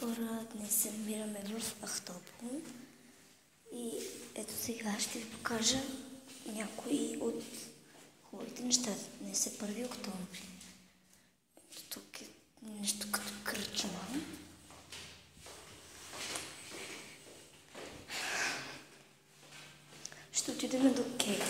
хора, днес се намираме в Ахтопол и ето сега ще ви покажа някои от хубавите неща. Днес е 1 октомври. Ето тук е нещо като кръчма. Ще отидем до Кейта.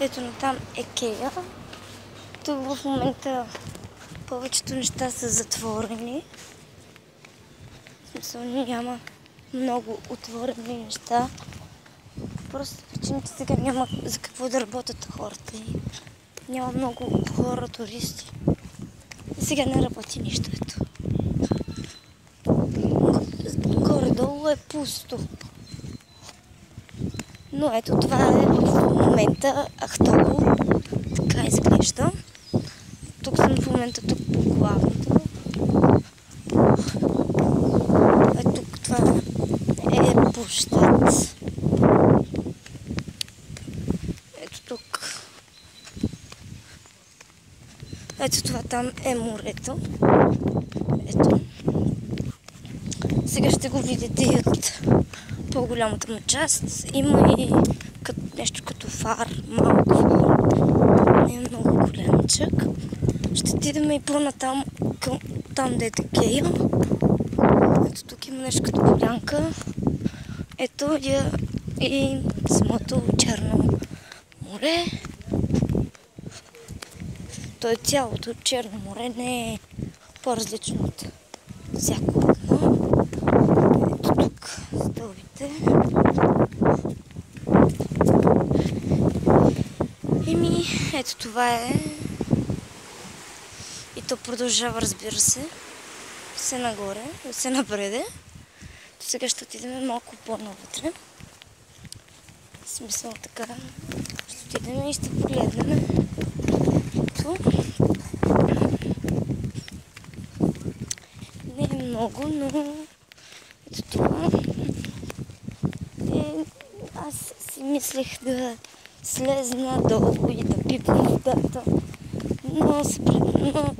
Ето натам е Кея. Тук в момента повечето неща са затворени. В смисъл няма много отворени неща. Просто причината сега няма за какво да работят хората и няма много хора, туристи. И сега не работи нищо. Ето. Горе-долу е пусто. Но ето това е в момента Ахтопол. Така изглежда. Тук съм в момента тук по главното. Тук това е площад. Ето тук. Ето това там е морето. Ето. Сега ще го видите и от по-голямата му част. Има и нещо като фар, малко фар. Не е много голямчък. Ще отидем и по-натам, там да е Кея. Ето тук има нещо като полянка. Ето и самото Черно море. То е цялото Черно море, не е по-различно от всяко едно. Ето тук стълбите. Ето това е. И то продължава, разбира се. Все нагоре, все напреде. Сега ще отидем малко по-навътре. В смисъл така. Ще отидем и ще погледнем. Ето. Не е много, но ето това е. Аз си мислех да слезна долу и да пипна водата, но се няма да го направя.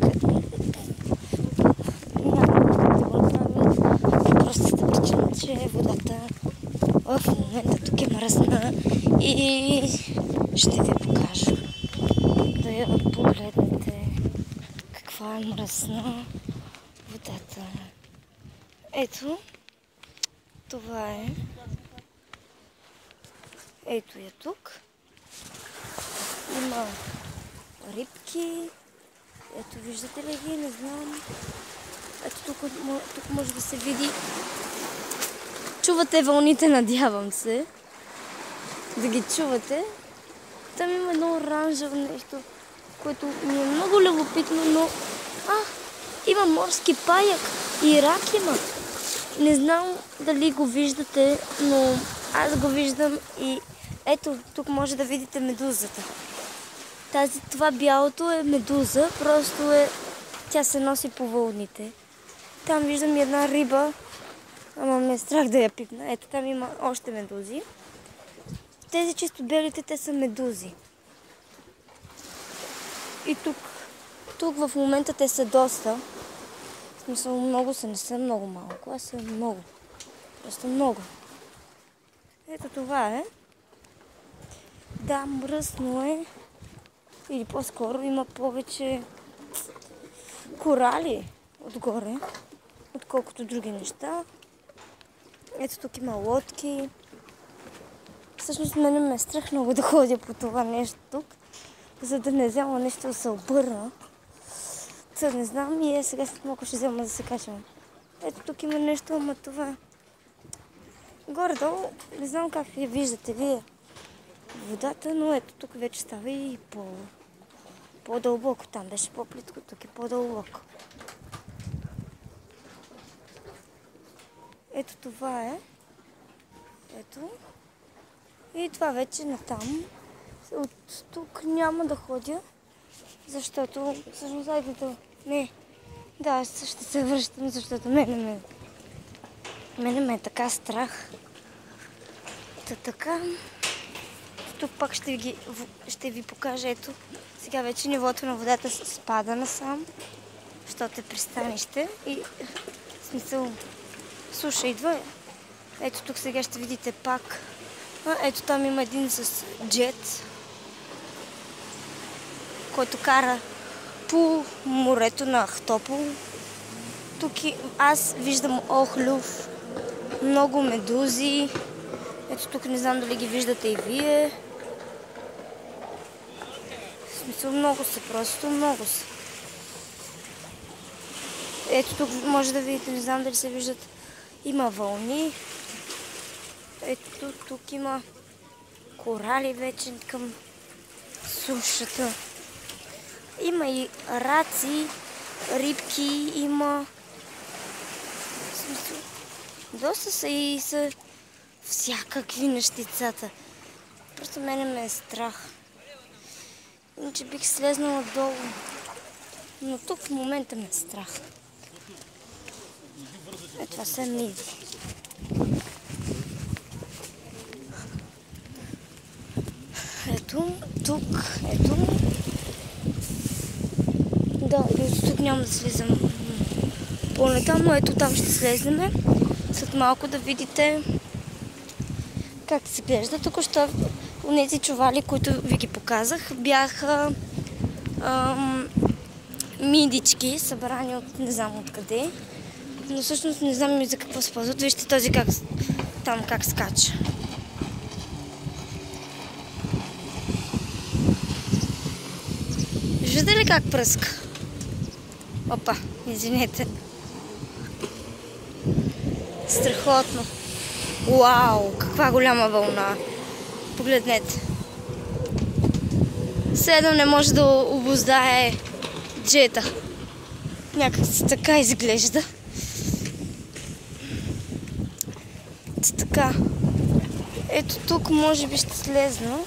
Простата причина, че водата в момента тук е мръсна и ще ви покажа. Да я погледнете каква е мръсна водата. Ето, това е. Ето я тук. Има рибки. Ето, виждате ли ги? Не знам. Ето тук може да се види. Чувате вълните, надявам се. Да ги чувате. Там има едно оранжево нещо, което ми е много любопитно, но... има морски паяк и рак има. Не знам дали го виждате, но аз го виждам и ето, тук може да видите медузата. Това бялото е медуза, просто тя се носи по вълните. Там виждам и една риба, ама ме е страх да я пипна. Ето, там има още медузи. Тези чисто белите, те са медузи. И тук в момента те са доста. В смисъл много са, не са много малко, а са много. Просто много. Ето това е. Да, мръсно е. Или по-скоро има повече корали отгоре, отколкото други неща. Ето тук има лодки. Всъщност мене ме е страх много да ходя по това нещо тук, за да не взема нещо да се обърна. Не знам и сега след малко ще взема да се качвам. Ето тук има нещо, ама това горе-долу, не знам как я виждате вие водата, но ето тук вече става и по-дълбоко. Там беше по-плитко, тук е по-дълбоко. Ето това е. Ето. И това вече натам. От тук няма да ходя, защото всъщност айде да... Не. Да, ще се връщам, защото мене ме Мене ме е така страх. Така. Тук пак ще ви покажа, ето. Сега вече нивото на водата спада насам, защото е пристанище и в смисъл суша идва. Ето тук сега ще видите пак. Ето там има един с джет, който кара по морето на Ахтопол. Тук аз виждам охлюв, много медузи. Ето тук не знам дали ги виждате и вие. В смисъл много са, просто много са. Ето тук може да видите, не знам дали се виждат, има вълни. Ето тук има корали вече към сушата. Има и раци, рибки, има... В смисъл, доста са и са всякакви нещицата. Просто мене ме е страх. Иначе бих слезнала долу. Но тук в момента ме е страх. Това са миди. Ето, тук, ето. Да, тук няма да слизам по-натам, но ето там ще слеземе. След малко да видите как се глежда. Току-що онези чували, които ви ги показах, бяха мидички, събрани от не знам откъде. Но всъщност не знам и за какво се ползват. Вижте този там как скача. Виждате ли как пръска? Опа, извинете. Страхотно. Уау, каква голяма вълна. Погледнете. Седно не може да обуздае джета. Някак си така изглежда. Така. Ето тук може би ще слезна,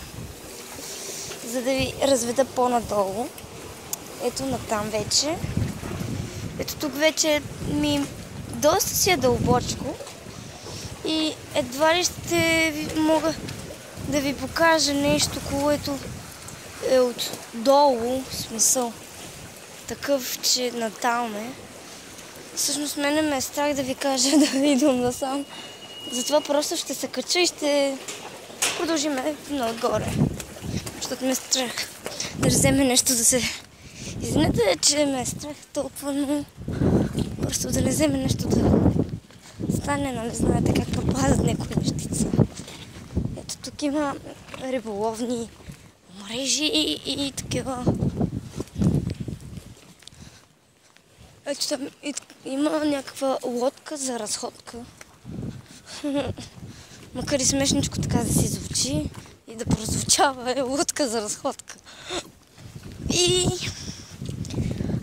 за да ви разведа по-надолу. Ето натам вече. Ето тук вече доста си е дълбочко. И едва ли ще мога да ви покажа нещо, което е отдолу, в смисъл такъв, че натам е. Всъщност мене ме е страх да ви кажа да идвам насам. Затова просто ще се кача и ще продължим нагоре. Защото ме е страх да вземе нещо да се... Извинете, че ме е страх толкова, но просто да не вземе нещо да стане, нали знаете как попадат някои нещица. Ето тук има риболовни мрежи и такива. Ето там има някаква лодка за разходка. Макар и смешничко така да си звучи и да прозвучава, е лодка за разходка. И...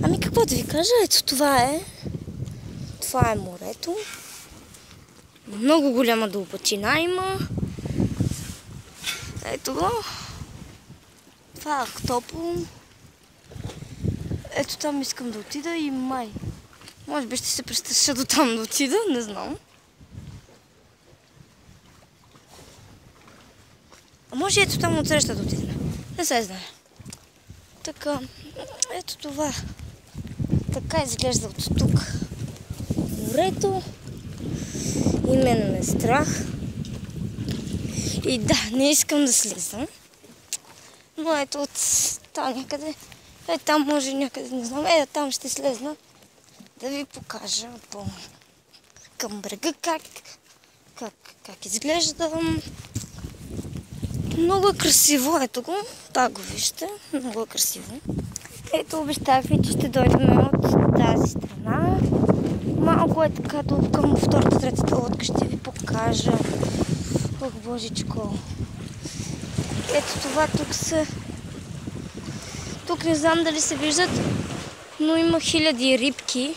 Ами какво да ви кажа, ето това е. Това е морето. Много голяма дълбочина има. Ето го. Това е Ахтопол. Ето там искам да отида и май. Може би ще се престраши до там да отида, не знам. А може ето там отсреща да отида. Не се знае. Така, ето това. Така изглежда от тук морето. И мене ме е страх. И да, не искам да слизам. Но ето от там някъде. Там може някъде, не знам. Там ще слезна да ви покажа към брега как изглежда. Много е красиво, ето го. Так го вижте, много е красиво. Ето обещах ви, че ще дойдем от тази страна. Малко е така към втората, третата лодка ще ви покажа. Ох, божичко. Ето това тук са... Тук не знам дали се виждат, но има хиляди рибки.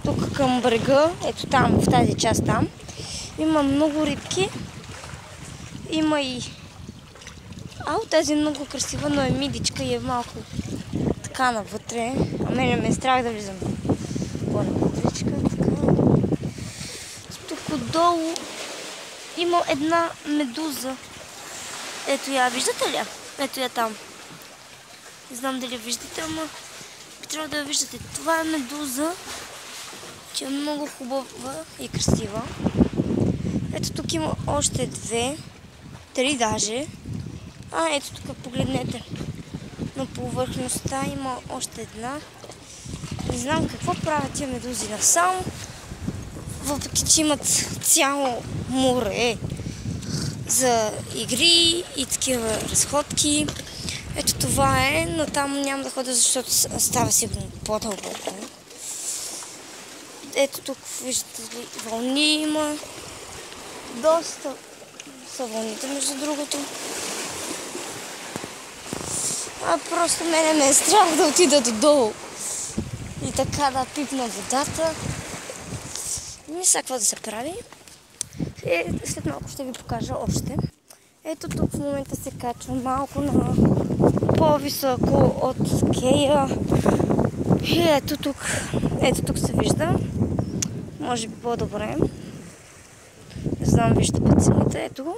Тук към брега, ето там, в тази част там. Има много рибки. Има и... тази е много красива, но е мидичка и е малко така навътре. А мене ме е страх да влизам по-навътречка. Тук отдолу има една медуза. Ето я, виждате ли я? Ето я там. Не знам дали я виждате, ама трябва да я виждате. Това е медуза, че е много хубава и красива. Ето тук има още две, три даже. Ето тук погледнете. На повърхността има още една. Не знам какво правят тия медузи насам, въпреки че имат цяло море за игри и такива разходки. Ето това е, но там няма да ходя, защото става сигурно по-дълбоко. Ето тук виждате ли, вълни има. Доста са вълните, между другото. Просто мене ме е страх да отида додолу и така да пипна водата. Не сега какво да се прави. След малко ще ви покажа още. Ето тук в момента се качва малко на по-високо от кея. И ето тук се вижда. Може би по-добре. Не знам, вижте по цените. Ето го.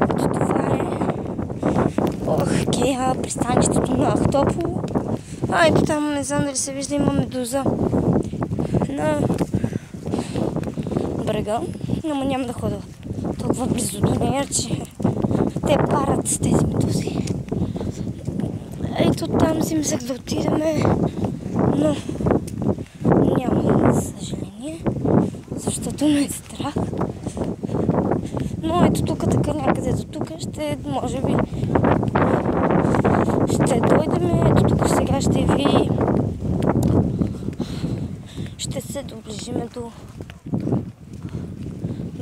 Ето това е кея, пристанището на Ахтопол. Ето там, не знам дали се вижда, има медуза на брега. Ама няма да ходя толкова близо до нея, че те парат с тези медузи. Ето там си мислех да отидеме, но няма, за съжаление, защото ме е страх. Но ето тук, така някъде до тук, може би, ще дойдеме. Ето тук сега ще се доближиме до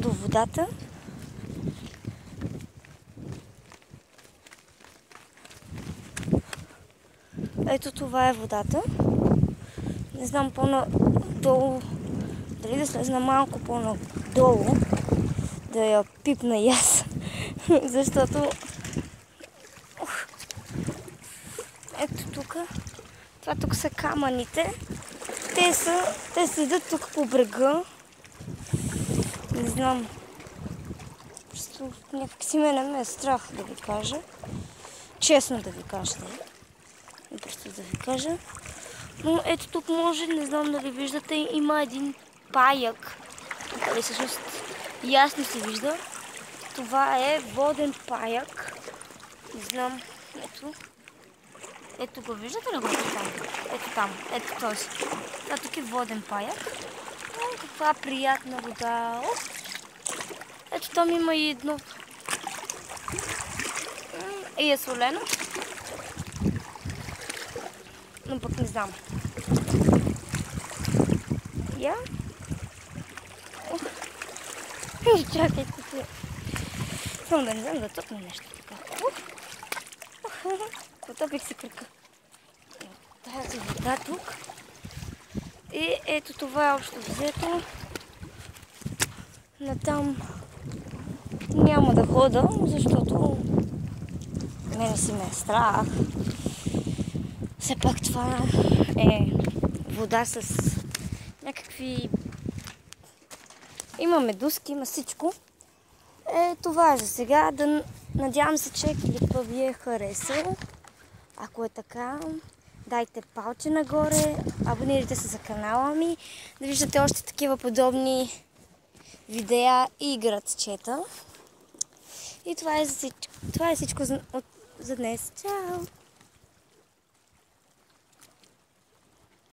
водата. Ето това е водата. Не знам по-надолу, дали да слезна малко по-надолу, да я пипна и аз, защото ето тук, това тук са камъните. Те седят тук по брега. Не знам. Просто някак си ме е страх да ви кажа. Честно да ви кажа. Не просто да ви кажа. Но ето тук може, не знам дали виждате, има един паяк. Тук всъщност ясно се вижда. Това е воден паяк. Не знам. Ето го, виждате ли го там? Ето там, ето този. Това тук е воден паяк. Каква приятна вода. Ето там има и едно. И е солено. Но пък не знам. Я? Чакайте се. Само да не знам да топна нещо така. Потопих се кръка. Тази вода тук. И ето това е общо взето. Натам няма да хода, защото мене си ме е страх. Все пак това е вода с някакви... Има медузки, има всичко. Това е за сега. Надявам се, че клипа ви е харесал. Ако е така, дайте палче нагоре, абонирайте се за канала ми, да виждате още такива подобни видеа и градчета. И това е всичко за днес. Чао!